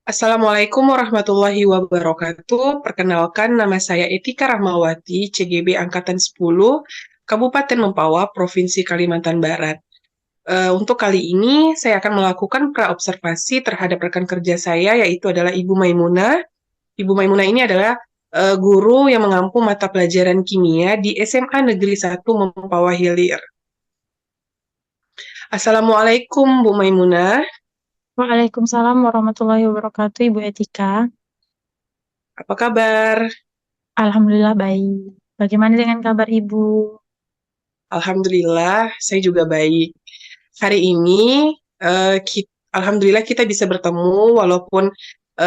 Assalamualaikum warahmatullahi wabarakatuh. Perkenalkan, nama saya Etika Rahmawati, CGB Angkatan 10, Kabupaten Mempawah, Provinsi Kalimantan Barat. Untuk kali ini, saya akan melakukan praobservasi terhadap rekan kerja saya, yaitu adalah Ibu Maimunah. Ibu Maimunah ini adalah guru yang mengampu mata pelajaran kimia di SMA Negeri 1 Mempawah Hilir. Assalamualaikum, Bu Maimunah. Waalaikumsalam warahmatullahi wabarakatuh, Ibu Etika. Apa kabar? Alhamdulillah baik. Bagaimana dengan kabar Ibu? Alhamdulillah, saya juga baik. Hari ini, alhamdulillah kita bisa bertemu walaupun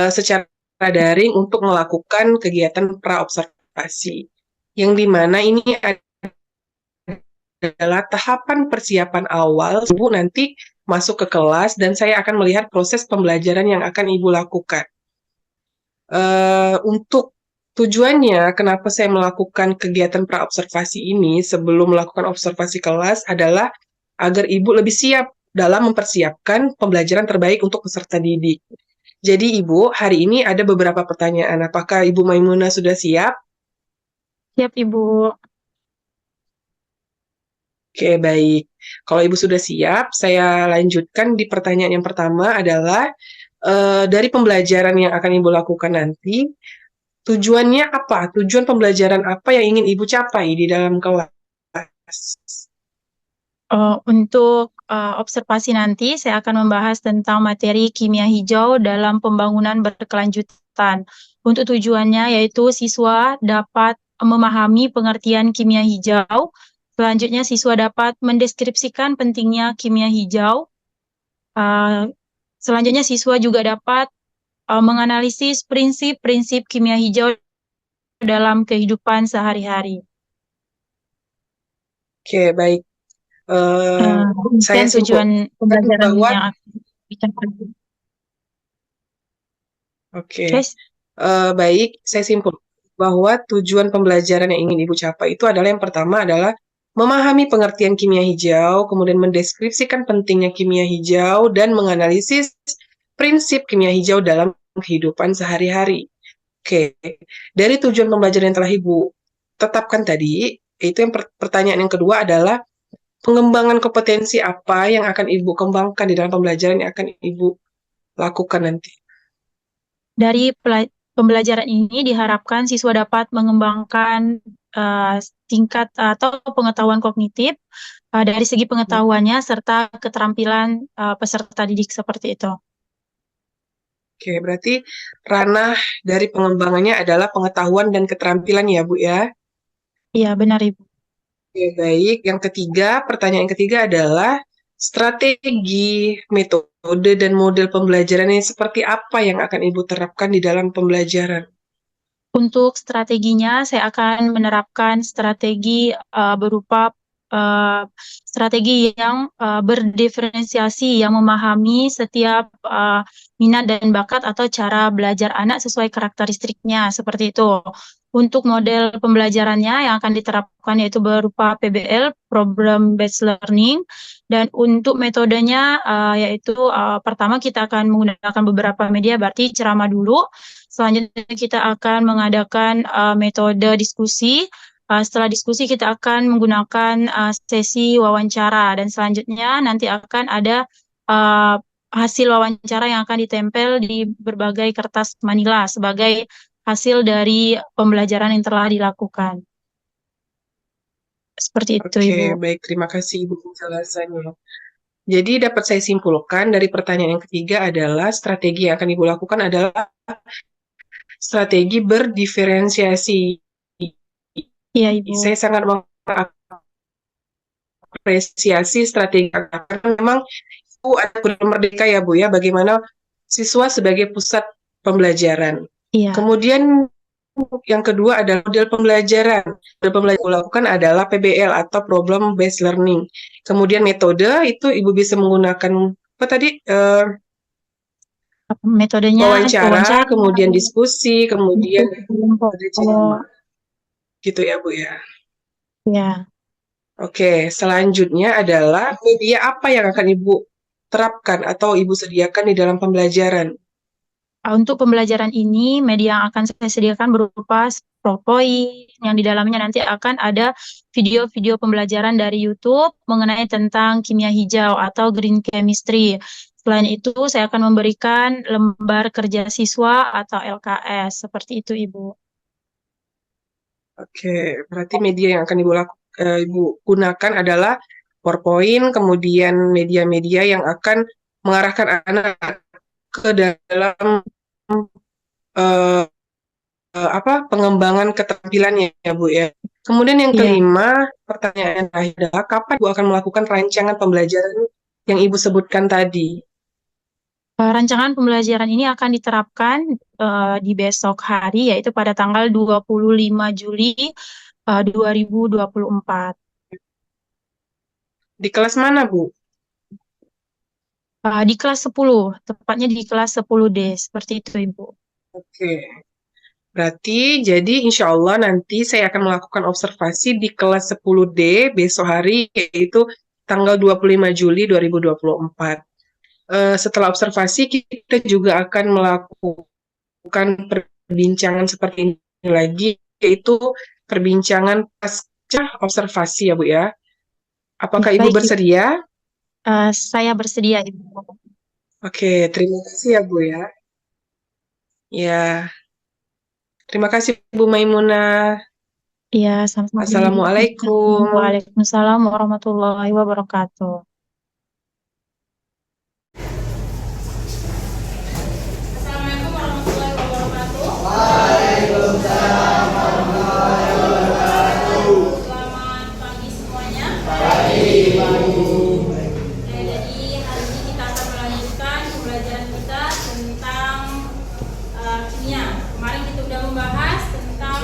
secara daring untuk melakukan kegiatan praobservasi. Yang dimana ini adalah tahapan persiapan awal Ibu nanti masuk ke kelas dan saya akan melihat proses pembelajaran yang akan Ibu lakukan. Untuk tujuannya, kenapa saya melakukan kegiatan praobservasi ini sebelum melakukan observasi kelas adalah agar Ibu lebih siap dalam mempersiapkan pembelajaran terbaik untuk peserta didik. Jadi Ibu, hari ini ada beberapa pertanyaan. Apakah Ibu Maimunah sudah siap? Siap, Ibu. Oke, baik. Kalau Ibu sudah siap, saya lanjutkan di pertanyaan yang pertama adalah dari pembelajaran yang akan Ibu lakukan nanti, tujuannya apa? Tujuan pembelajaran apa yang ingin Ibu capai di dalam kelas? Untuk observasi nanti, saya akan membahas tentang materi kimia hijau dalam pembangunan berkelanjutan. Untuk tujuannya yaitu siswa dapat memahami pengertian kimia hijau. Selanjutnya, siswa dapat mendeskripsikan pentingnya kimia hijau. Uh, Selanjutnya, siswa juga dapat menganalisis prinsip-prinsip kimia hijau dalam kehidupan sehari-hari. Oke, baik. Eh, saya Demikian tujuan simpulkan pembelajaran bahwa, yang akan dicapai. oke, Guys, baik, saya simpulkan bahwa tujuan pembelajaran yang ingin Ibu capai itu adalah yang pertama adalah memahami pengertian kimia hijau, kemudian mendeskripsikan pentingnya kimia hijau, dan menganalisis prinsip kimia hijau dalam kehidupan sehari-hari. Oke, dari tujuan pembelajaran yang telah Ibu tetapkan tadi, itu yang pertanyaan yang kedua adalah pengembangan kompetensi apa yang akan Ibu kembangkan di dalam pembelajaran yang akan Ibu lakukan nanti. dari pembelajaran ini diharapkan siswa dapat mengembangkan eh, tingkat atau pengetahuan kognitif dari segi pengetahuannya serta keterampilan peserta didik seperti itu. Oke, berarti ranah dari pengembangannya adalah pengetahuan dan keterampilan ya, Bu ya. Iya, benar Ibu. Oke, baik. Yang ketiga, pertanyaan yang ketiga adalah strategi, metode, dan model pembelajarannya seperti apa yang akan Ibu terapkan di dalam pembelajaran? Untuk strateginya, saya akan menerapkan strategi berupa strategi yang berdiferensiasi, yang memahami setiap minat dan bakat atau cara belajar anak sesuai karakteristiknya, seperti itu. Untuk model pembelajarannya yang akan diterapkan yaitu berupa PBL, Problem Based Learning, dan untuk metodenya yaitu pertama kita akan menggunakan beberapa media, berarti ceramah dulu. Selanjutnya kita akan mengadakan metode diskusi. Setelah diskusi kita akan menggunakan sesi wawancara dan selanjutnya nanti akan ada uh, hasil wawancara yang akan ditempel di berbagai kertas manila sebagai hasil dari pembelajaran yang telah dilakukan. Seperti itu, Oke, Ibu. baik. Terima kasih Ibu penjelasannya. Jadi dapat saya simpulkan dari pertanyaan yang ketiga adalah strategi yang akan Ibu lakukan adalah strategi berdiferensiasi. Iya, Ibu. Saya sangat mengapresiasi strategi karena memang itu ada kurikulum merdeka ya Bu ya, bagaimana siswa sebagai pusat pembelajaran. Iya. Kemudian yang kedua adalah model pembelajaran. Model pembelajaran yang dilakukan adalah PBL atau Problem Based Learning. Kemudian metode itu Ibu bisa menggunakan apa tadi? Metodenya Wawancara, wawancara, kemudian diskusi, kemudian diskusi kelompok. ada ceramah. Gitu ya Bu ya. Ya. Oke, selanjutnya adalah media apa yang akan Ibu terapkan atau Ibu sediakan di dalam pembelajaran? Untuk pembelajaran ini, media yang akan saya sediakan berupa PowerPoint, yang di dalamnya nanti akan ada video-video pembelajaran dari YouTube mengenai tentang kimia hijau atau green chemistry. Selain itu, saya akan memberikan lembar kerja siswa atau LKS. Seperti itu, Ibu. Oke, berarti media yang akan Ibu gunakan adalah PowerPoint, kemudian media-media yang akan mengarahkan anak ke dalam eh, pengembangan keterampilannya ya Bu ya. Kemudian yang Iya. kelima, pertanyaan terakhir adalah kapan Ibu akan melakukan rancangan pembelajaran yang Ibu sebutkan tadi? Rancangan pembelajaran ini akan diterapkan di besok hari, yaitu pada tanggal 25 Juli 2024. Di kelas mana Bu? Di kelas 10, tepatnya di kelas 10D, seperti itu, Ibu. Oke. Berarti jadi insya Allah nanti saya akan melakukan observasi di kelas 10D besok hari yaitu tanggal 25 Juli 2024. Setelah observasi kita juga akan melakukan perbincangan seperti ini lagi yaitu perbincangan pasca observasi ya Bu ya. Apakah Ibu Baik, Ibu. bersedia? Saya bersedia, Ibu. Oke, terima kasih ya Bu ya. Ya, terima kasih Bu Maimunah. Iya, sama-sama, Ibu. Assalamualaikum. Waalaikumsalam warahmatullahi wabarakatuh. Assalamualaikum warahmatullahi wabarakatuh. Selamat pagi semuanya. Jadi hari ini kita akan melanjutkan pembelajaran kita tentang kimia. Kemarin kita sudah membahas tentang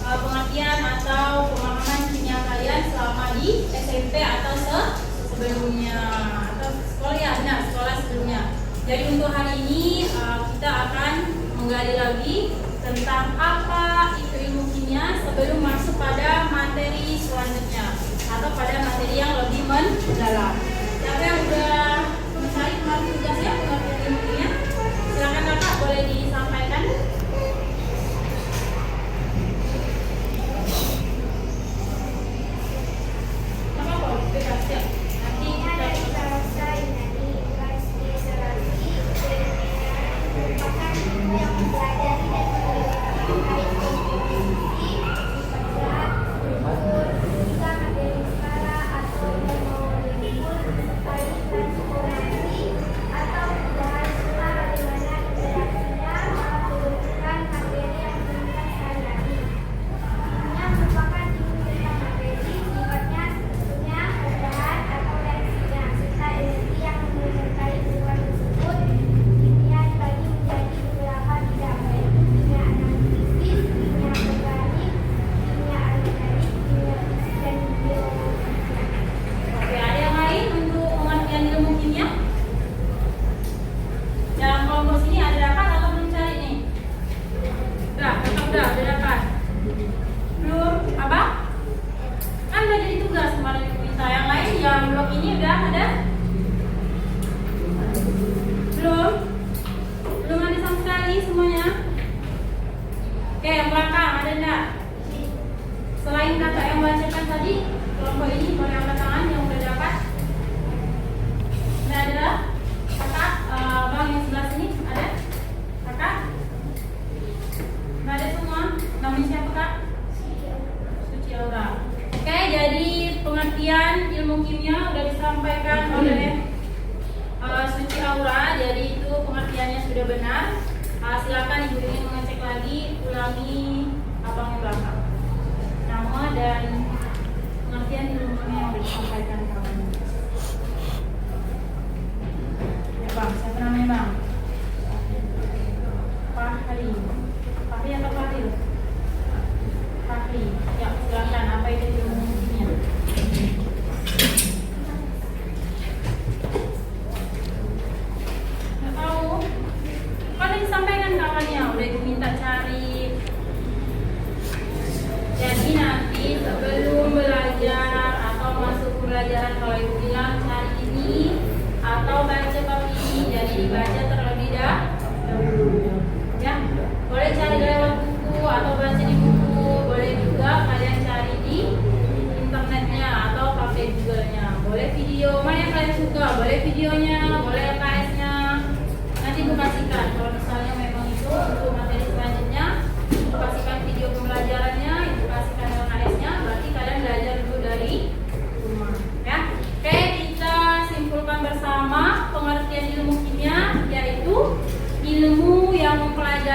pengertian atau pemahaman kimia kalian selama di SMP atau sebelumnya atau sekolah ya, benar, sekolah sebelumnya. Jadi untuk hari ini kita akan menggali lagi tentang apa itu ilmu kimia sebelum masuk pada materi selanjutnya atau pada materi yang lebih mendalam. Siapa yang udah mencari kemarin tugasnya pengertian ilmu kimia? Silakan kakak, boleh disampaikan. Apa bebas ya. Nanti kita Oke, ada yang lain untuk pengertian ilmu kimia? Dalam kelompok sini ada dapat atau belum cari nih? Udah dapat. Belum? Apa? Kan udah jadi tugas kemarin kita. Yang lain yang blok ini udah ada? Belum? Belum ada sama sekali semuanya? Oke, yang belakang ada enggak? Selain kakak yang bacakan tadi, kelompok ini boleh angkat tangan yang udah dapat. Nggak ada? Kakak, bang yang sebelah sini ada? Kakak? Nggak ada semua? Namanya siapa kak? Suci Aura. Oke, jadi pengertian ilmu kimia udah disampaikan oleh Suci Aura. Jadi itu pengertiannya sudah benar. Silakan ibu ingin mengecek lagi, ulangi abang yang belakang. Nama dan pengertian ilmu kimia yang sudah disampaikan kawan. Ya bang, siapa namanya bang? Fahri. Fahri atau Fahril? Fahri. Ya, silakan. Apa itu ilmu kimia? Nggak tahu. Kan udah disampaikan kawannya, udah diminta cari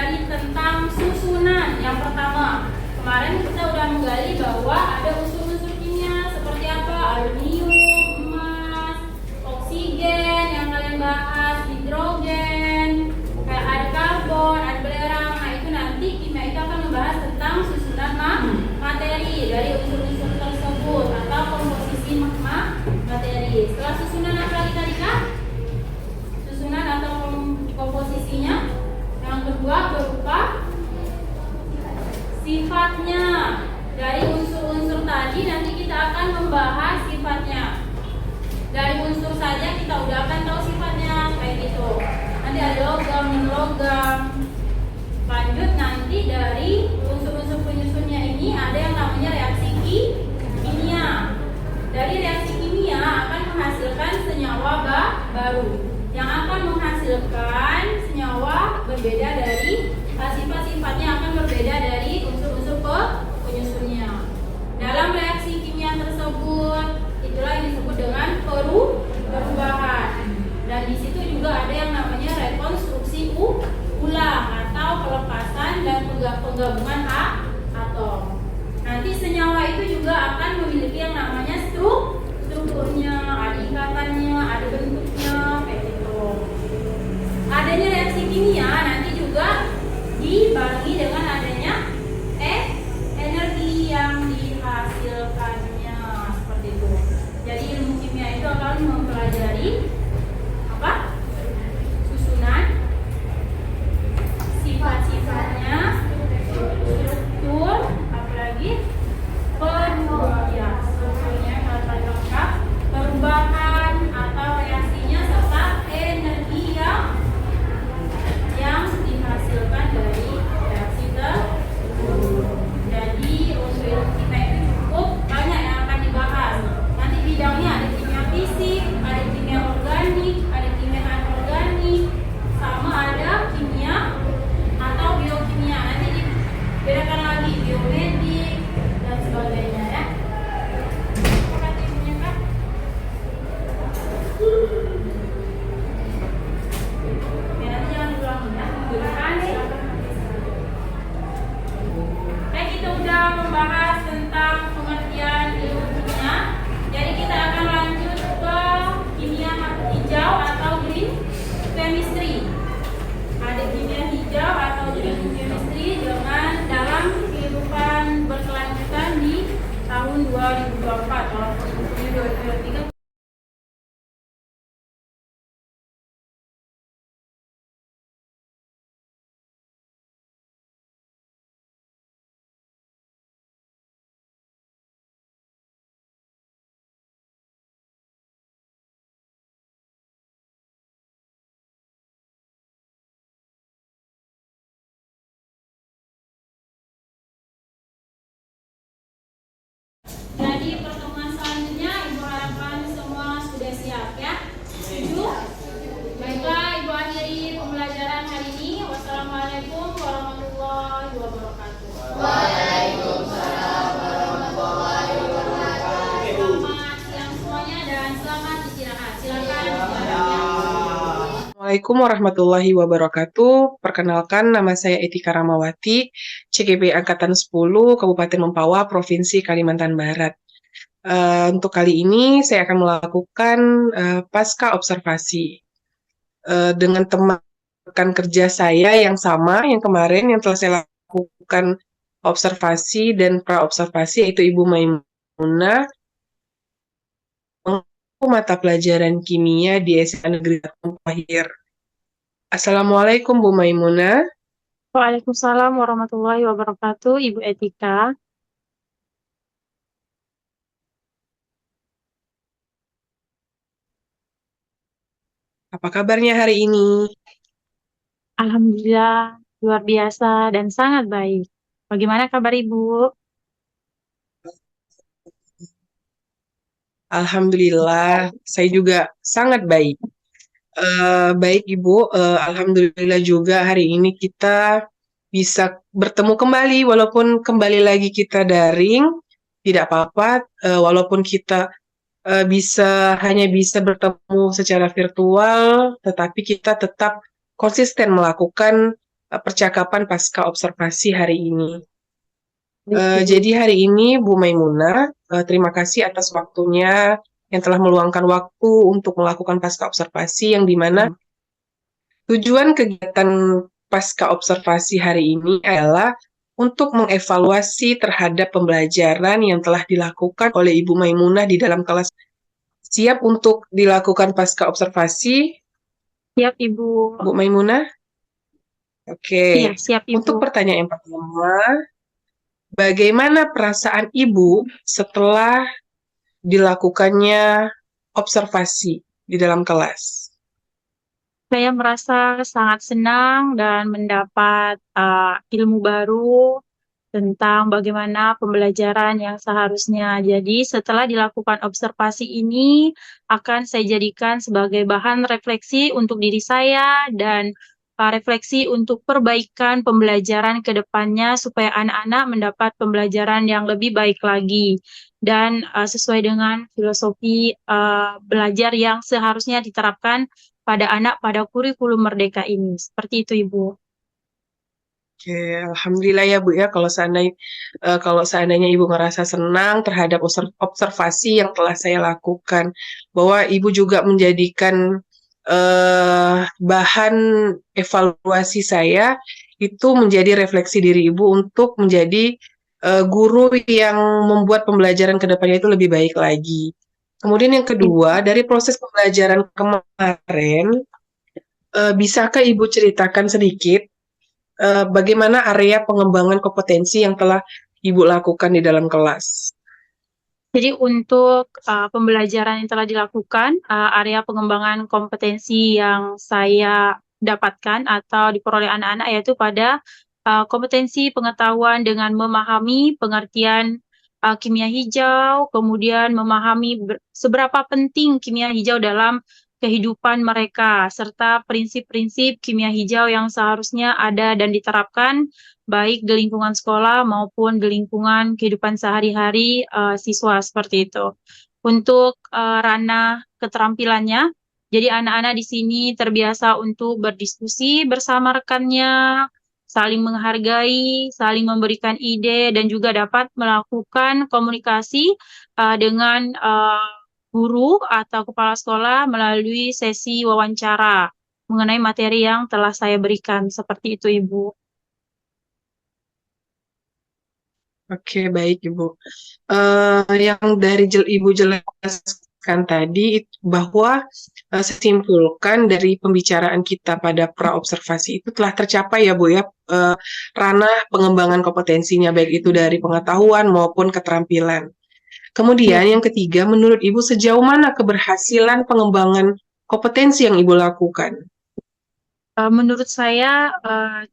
mempelajari tentang susunan. Yang pertama, kemarin kita udah menggali bahwa ada unsur-unsur kimia seperti apa? Aluminium, emas, oksigen yang kalian bahas, hidrogen, kayak ada karbon, ada belerang. Nah, itu nanti kimia itu akan membahas tentang susunan materi dari unsur-unsur tersebut atau komposisi materi. Setelah susunan apa lagi tadi Kak? Susunan atau komposisinya. Yang kedua berupa sifatnya. Dari unsur-unsur tadi nanti kita akan membahas sifatnya. Dari unsur saja kita udah akan tahu sifatnya kayak gitu. Nanti ada logam, non-logam. Lanjut nanti dari unsur-unsur penyusunnya ini ada yang namanya reaksi kimia. Dari reaksi kimia akan menghasilkan senyawa baru yang akan menghasilkan senyawa berbeda dari sifat-sifatnya akan berbeda dari unsur-unsur penyusunnya. Dalam reaksi kimia tersebut itulah yang disebut dengan perubahan. Dan di situ juga ada yang namanya rekonstruksi ulang atau pelepasan dan penggabungan atom. Nanti senyawa itu juga akan memiliki yang namanya strukturnya, ada ikatannya, ada bentuknya, kayak gitu. Adanya reaksi kimia nanti juga dibarengi dengan adanya energi yang dihasilkannya, seperti itu. Jadi ilmu kimia itu akan mempelajari apa? Susunan, sifat-sifatnya, struktur, apalagi perubahan atau reaksinya serta energi yang dihasilkan dari reaksi tersebut. Jadi untuk ilmu kimia itu cukup banyak yang akan dibahas. Nanti bidangnya ada kimia fisik, ada kimia organik, ada kimia anorganik, sama ada kimia atau biokimia. Nanti dibedakan lagi biomedik dan sebagainya ya. Apa timnya Kak? Ya, nanti jangan diulang ya. Silakan. Kita udah membahas tentang pengertian ilmu kimia. Jadi kita akan lanjut ke kimia hijau atau green chemistry. Ada kimia hijau atau green chemistry dengan dalam kehidupan berkelanjutan di tahun 2024 walaupun bukunya 2023. Jadi pertemuan selanjutnya Ibu harapkan semua sudah siap ya. Setuju? Baiklah, Ibu akhiri pembelajaran hari ini. Wassalamualaikum warahmatullahi wabarakatuh. Waalaikumsalam warahmatullahi wabarakatuh. Selamat siang semuanya dan selamat istirahat. Silakan istirahatnya. Assalamualaikum warahmatullahi wabarakatuh. Perkenalkan, nama saya Etika Ramawati, CGP Angkatan 10, Kabupaten Mempawah, Provinsi Kalimantan Barat. Untuk kali ini saya akan melakukan pasca observasi dengan teman rekan kerja saya yang sama yang kemarin yang telah saya lakukan observasi dan pra-observasi, yaitu Ibu Maimunah, mata pelajaran kimia di SMA Negeri Pahir. Assalamualaikum Bu Maimunah. Waalaikumsalam warahmatullahi wabarakatuh, Ibu Etika. Apa kabarnya hari ini? Alhamdulillah, luar biasa dan sangat baik. Bagaimana kabar Ibu? Alhamdulillah, saya juga sangat baik. Baik Ibu, Alhamdulillah juga hari ini kita bisa bertemu kembali, walaupun kembali lagi kita daring, tidak apa-apa, walaupun kita hanya bisa bertemu secara virtual, tetapi kita tetap konsisten melakukan percakapan pasca observasi hari ini. Baik, Ibu. Jadi hari ini Bu Maimunah, terima kasih atas waktunya yang telah meluangkan waktu untuk melakukan pasca observasi yang dimana tujuan kegiatan pasca observasi hari ini adalah untuk mengevaluasi terhadap pembelajaran yang telah dilakukan oleh Ibu Maimunah di dalam kelas. Siap untuk dilakukan pasca observasi, Siap, Ibu. Bu Maimunah? Iya, Oke. siap, Ibu. Untuk pertanyaan yang pertama, bagaimana perasaan Ibu setelah dilakukannya observasi di dalam kelas? Saya merasa sangat senang dan mendapat ilmu baru tentang bagaimana pembelajaran yang seharusnya. Jadi, setelah dilakukan observasi ini, akan saya jadikan sebagai bahan refleksi untuk diri saya dan refleksi untuk perbaikan pembelajaran ke depannya supaya anak-anak mendapat pembelajaran yang lebih baik lagi dan sesuai dengan filosofi belajar yang seharusnya diterapkan pada anak pada kurikulum Merdeka ini. Seperti itu, Ibu. Oke, alhamdulillah ya Bu ya kalau seandainya Ibu merasa senang terhadap observasi yang telah saya lakukan, bahwa Ibu juga menjadikan bahan evaluasi saya itu menjadi refleksi diri Ibu untuk menjadi guru yang membuat pembelajaran ke depannya itu lebih baik lagi. Kemudian yang kedua, dari proses pembelajaran kemarin, bisakah Ibu ceritakan sedikit bagaimana area pengembangan kompetensi yang telah Ibu lakukan di dalam kelas? Jadi untuk pembelajaran yang telah dilakukan, area pengembangan kompetensi yang saya dapatkan atau diperoleh anak-anak yaitu pada kompetensi pengetahuan dengan memahami pengertian kimia hijau, kemudian memahami seberapa penting kimia hijau dalam kehidupan mereka, serta prinsip-prinsip kimia hijau yang seharusnya ada dan diterapkan baik di lingkungan sekolah maupun di lingkungan kehidupan sehari-hari siswa seperti itu. Untuk ranah keterampilannya, jadi anak-anak di sini terbiasa untuk berdiskusi bersama rekannya, saling menghargai, saling memberikan ide, dan juga dapat melakukan komunikasi dengan guru atau kepala sekolah melalui sesi wawancara mengenai materi yang telah saya berikan. Seperti itu, Ibu. Oke, baik Ibu. Yang dari Ibu jelaskan tadi bahwa saya simpulkan dari pembicaraan kita pada pra-observasi itu telah tercapai ya Bu ya, ranah pengembangan kompetensinya baik itu dari pengetahuan maupun keterampilan. Kemudian yang ketiga, menurut Ibu sejauh mana keberhasilan pengembangan kompetensi yang Ibu lakukan? Menurut saya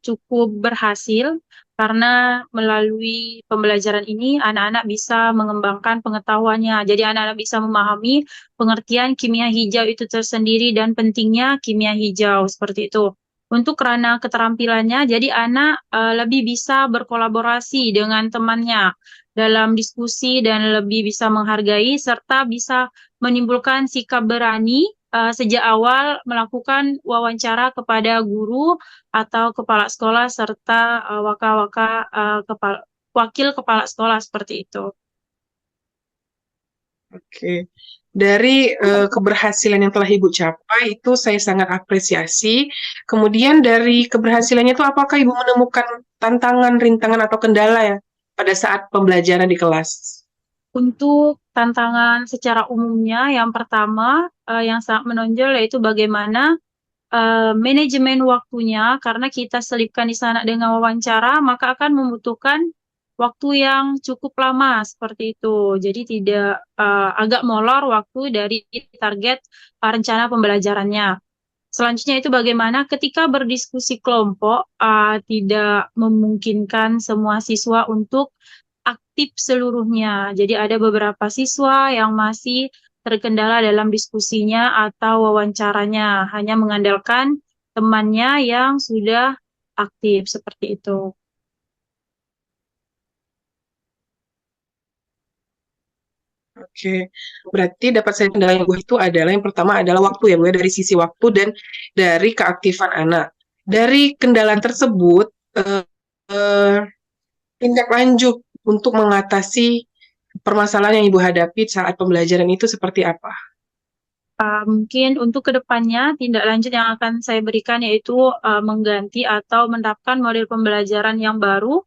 cukup berhasil karena melalui pembelajaran ini anak-anak bisa mengembangkan pengetahuannya. Jadi anak-anak bisa memahami pengertian kimia hijau itu tersendiri dan pentingnya kimia hijau seperti itu. Untuk ranah keterampilannya, jadi anak lebih bisa berkolaborasi dengan temannya dalam diskusi dan lebih bisa menghargai serta bisa menimbulkan sikap berani sejak awal melakukan wawancara kepada guru atau kepala sekolah serta wakil kepala sekolah seperti itu. Oke, dari keberhasilan yang telah Ibu capai itu saya sangat apresiasi. Kemudian dari keberhasilannya itu apakah Ibu menemukan tantangan, rintangan atau kendala ya pada saat pembelajaran di kelas? Untuk tantangan secara umumnya, yang pertama yang sangat menonjol yaitu bagaimana manajemen waktunya, karena kita selipkan di sana dengan wawancara, maka akan membutuhkan waktu yang cukup lama seperti itu. Jadi tidak agak molor waktu dari target rencana pembelajarannya. Selanjutnya itu bagaimana ketika berdiskusi kelompok tidak memungkinkan semua siswa untuk aktif seluruhnya. Jadi ada beberapa siswa yang masih terkendala dalam diskusinya atau wawancaranya, hanya mengandalkan temannya yang sudah aktif seperti itu. Oke, berarti dapat saya kendala yang itu adalah yang pertama adalah waktu ya Bu ya, dari sisi waktu dan dari keaktifan anak. Dari kendala tersebut, eh, tindak lanjut untuk mengatasi permasalahan yang Ibu hadapi saat pembelajaran itu seperti apa? Mungkin untuk kedepannya tindak lanjut yang akan saya berikan yaitu mengganti atau menerapkan model pembelajaran yang baru.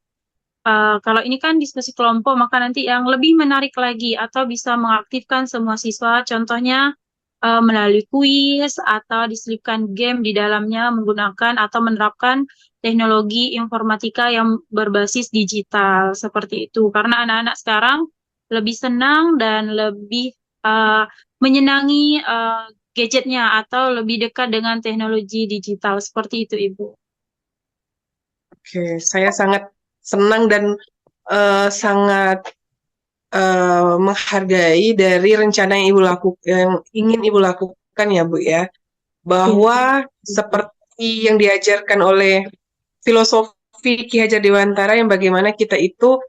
Kalau ini kan diskusi kelompok, maka nanti yang lebih menarik lagi atau bisa mengaktifkan semua siswa, contohnya melalui kuis atau diselipkan game di dalamnya menggunakan atau menerapkan teknologi informatika yang berbasis digital seperti itu. Karena anak-anak sekarang lebih senang dan lebih uh, menyenangi gadgetnya atau lebih dekat dengan teknologi digital seperti itu, Ibu. Oke, saya sangat senang dan sangat menghargai dari rencana yang yang ingin Ibu lakukan ya Bu ya, Iya. bahwa seperti yang diajarkan oleh filosofi Ki Hajar Dewantara yang bagaimana kita itu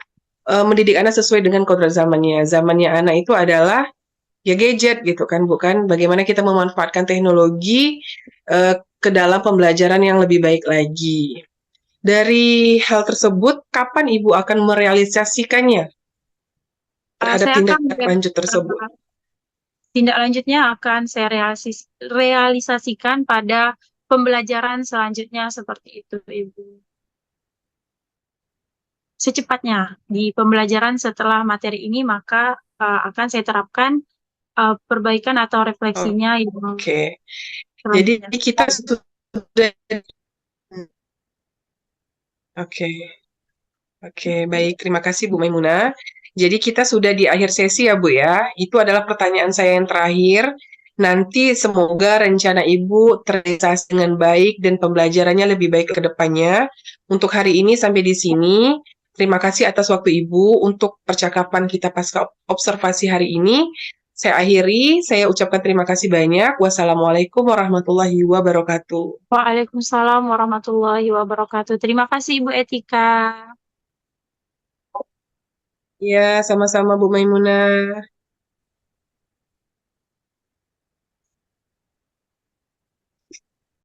mendidik anak sesuai dengan kodrat zamannya. Zamannya anak itu adalah ya gadget gitu kan, bukan bagaimana kita memanfaatkan teknologi ke dalam pembelajaran yang lebih baik lagi. Dari hal tersebut, kapan Ibu akan merealisasikannya terhadap Saya tindak akan lanjut tersebut? tindak lanjutnya akan saya realisasikan pada pembelajaran selanjutnya seperti itu, Ibu. Secepatnya di pembelajaran setelah materi ini, maka akan saya terapkan perbaikan atau refleksinya yang Oke, jadi selanjutnya. kita sudah oke. Oke, baik. Terima kasih Bu Maimunah. Jadi kita sudah di akhir sesi ya Bu ya. Itu adalah pertanyaan saya yang terakhir. Nanti semoga rencana Ibu terrealisasi dengan baik dan pembelajarannya lebih baik ke depannya. Untuk hari ini sampai di sini. Terima kasih atas waktu Ibu untuk percakapan kita pasca observasi hari ini. Saya akhiri, saya ucapkan terima kasih banyak. Wassalamualaikum warahmatullahi wabarakatuh. Waalaikumsalam warahmatullahi wabarakatuh. Terima kasih, Ibu Etika. Ya, sama-sama Bu Maimunah.